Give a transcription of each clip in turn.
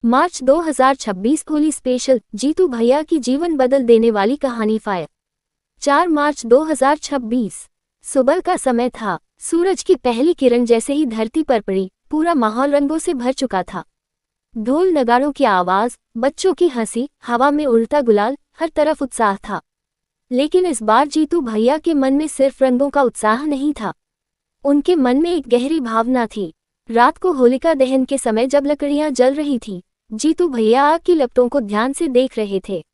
मार्च 2026 Holi special, Jitu भैया की जीवन बदल देने वाली कहानी फायर। 4 मार्च 2026 सुबह का समय था। सूरज की पहली किरण जैसे ही धरती पर पड़ी, पूरा माहौल रंगों से भर चुका था। ढोल नगाड़ों की आवाज, बच्चों की हंसी, हवा में उड़ता गुलाल, हर तरफ उत्साह था। लेकिन इस बार जीतू भैया के मन में सिर्फ रंगों का उत्साह नहीं था। उनके मन में एक गहरी भावना थी। रात को होलिका दहन के समय जब लकड़ियां जल रही थी, जीतू भैया आग की लपटों को ध्यान से देख रहे थे।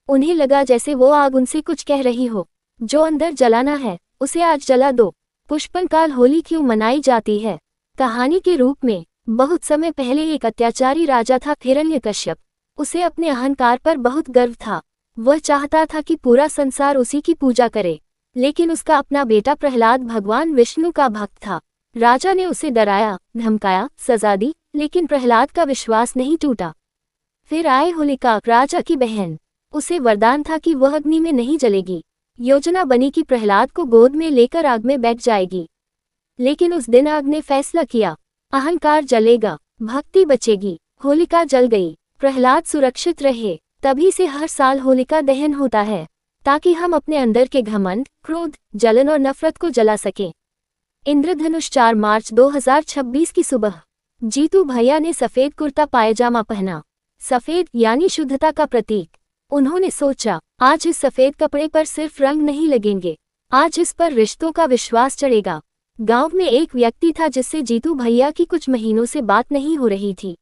उन्हें लगा जैसे वो आग उनसे कुछ कह रही हो, जो अंदर जलाना है उसे आज जला दो। पुष्पनकाल होली क्यों मनाई जाती है? कहानी के रूप में बहुत समय पहले एक अत्याचारी राजा था, हिरण्यकश्यप। उसे अपने अहंकार पर बहुत गर्व था। वह चाहता था कि पूरा संसार उसी की पूजा करे। लेकिन उसका अपना बेटा प्रहलाद भगवान विष्णु का भक्त था। राजा ने उसे डराया, धमकाया, सजा दी, लेकिन प्रहलाद का विश्वास नहीं टूटा। फिर आए होलिका, राजा की बहन। उसे वरदान था कि वह अग्नि में नहीं जलेगी। योजना बनी कि प्रहलाद को गोद में लेकर आग में बैठ जाएगी। लेकिन उस दिन आग ने फैसला किया, अहंकार जलेगा, भक्ति बचेगी। होलिका जल गई, प्रहलाद सुरक्षित रहे। तभी से हर साल होलिका दहन होता है, ताकि हम अपने अंदर के घमंड, क्रोध, जलन और नफरत को जला सकें। इंद्रधनुष 4 मार्च 2026 की सुबह जीतू भैया ने सफेद कुर्ता पायजामा पहना। सफेद यानी शुद्धता का प्रतीक। उन्होंने सोचा, आज इस सफेद कपड़े पर सिर्फ रंग नहीं लगेंगे, आज इस पर रिश्तों का विश्वास चढ़ेगा। गांव में एक व्यक्ति था जिससे जीतू भैया की कुछ महीनों से बात नहीं हो रही थी।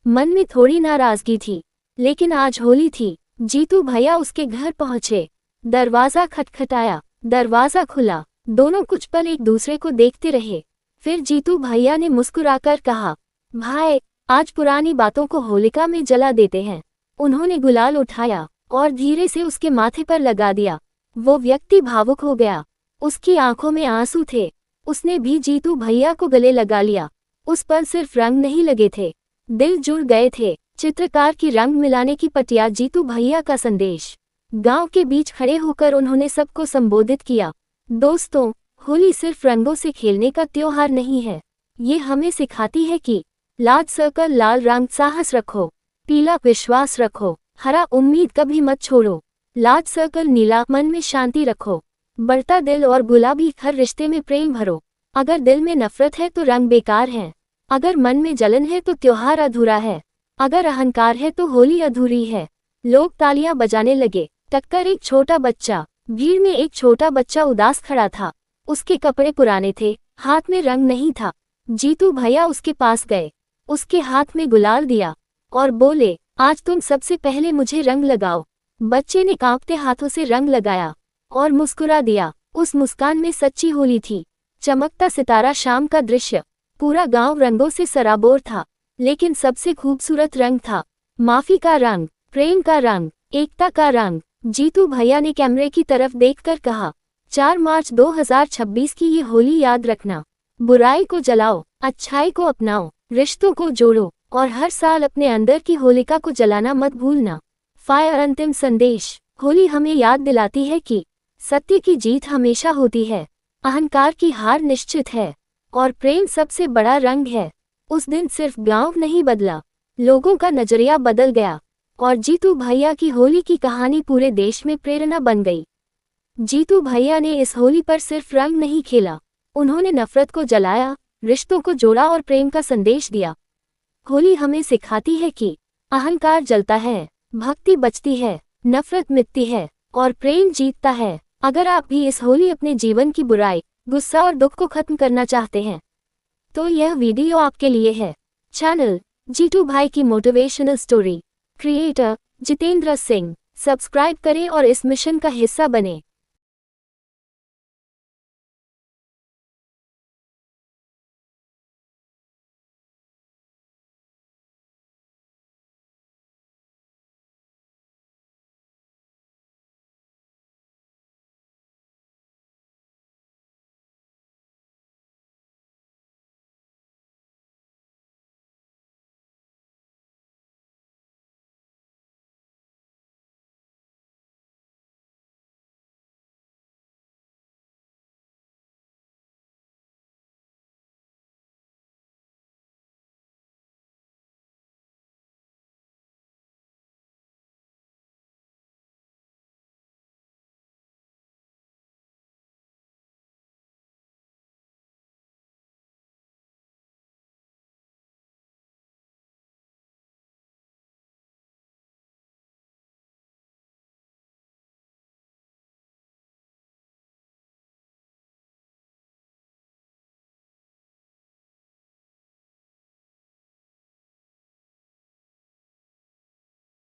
मन में थोड़ी नाराजगी थी, लेकिन आज होली थी। जीतू भैया उसके घर पहुंचे। दरवाजा खटखटाया, दरवाजा खुला। दोनों कुछ पल एक दूसरे को देखते रहे। फिर जीतू भैया ने मुस्कुराकर कहा, भाई, आज पुरानी बातों को होलिका में जला देते हैं। उन्होंने गुलाल उठाया और धीरे से उसके माथे पर लगा दिया। वो व्यक्ति भावुक हो गया। उसकी आंखों में आंसू थे। उसने भी जीतू भैया को गले लगा लिया। उस पर सिर्फ रंग नहीं लगे थे, दिल जुड़ गए थे। चित्रकार की रंग मिलाने की पटिया, जीतू भैया का संदेश। गांव के बीच खड़े होकर उन्होंने सबको संबोधित किया, दोस्तों, होली सिर्फ रंगों से खेलने का त्योहार नहीं है। ये हमें सिखाती है कि लाल सर्कल लाल रंग साहस रखो, पीला विश्वास रखो, हरा उम्मीद कभी मत छोड़ो, लाल सर्कल नीला मन में शांति रखो, बढ़ता दिल और गुलाबी हर रिश्ते में प्रेम भरो। अगर दिल में नफरत है तो रंग बेकार है। अगर मन में जलन है तो त्योहार अधूरा है। अगर अहंकार है तो होली अधूरी है। लोग तालियां बजाने लगे। टक्कर एक छोटा बच्चा। भीड़ में एक छोटा बच्चा उदास खड़ा था। उसके कपड़े पुराने थे, हाथ में रंग नहीं था। जीतू भैया उसके पास गए, उसके हाथ में गुलाल दिया और बोले, आज तुम सबसे पहले मुझे रंग लगाओ। बच्चे ने कांपते हाथों से रंग लगाया और मुस्कुरा दिया। उस मुस्कान में सच्ची होली थी। चमकता सितारा, शाम का दृश्य। पूरा गांव रंगों से सराबोर था, लेकिन सबसे खूबसूरत रंग था माफी का रंग, प्रेम का रंग, एकता का रंग। जीतू भैया ने कैमरे की तरफ देखकर कहा, 4 मार्च 2026 की ये होली याद रखना। बुराई को जलाओ, अच्छाई को अपनाओ, रिश्तों को जोड़ो और हर साल अपने अंदर की होलिका को जलाना मत भूलना। फायर। अंतिम संदेश। होली हमें याद दिलाती है कि सत्य की जीत हमेशा होती है, अहंकार की हार निश्चित है और प्रेम सबसे बड़ा रंग है। उस दिन सिर्फ गांव नहीं बदला, लोगों का नजरिया बदल गया और जीतू भैया की होली की कहानी पूरे देश में प्रेरणा बन गई। जीतू भैया ने इस होली पर सिर्फ रंग नहीं खेला, उन्होंने नफरत को जलाया, रिश्तों को जोड़ा और प्रेम का संदेश दिया। होली हमें सिखाती है कि अहंकार जलता है, भक्ति बचती है, नफरत मिटती है और प्रेम जीतता है। अगर आप भी इस होली अपने जीवन की बुराई, गुस्सा और दुख को खत्म करना चाहते हैं तो यह वीडियो आपके लिए है। चैनल जीतू भाई की motivational story. Creator Jitendra Singh. Subscribe करें और इस मिशन का हिस्सा बने।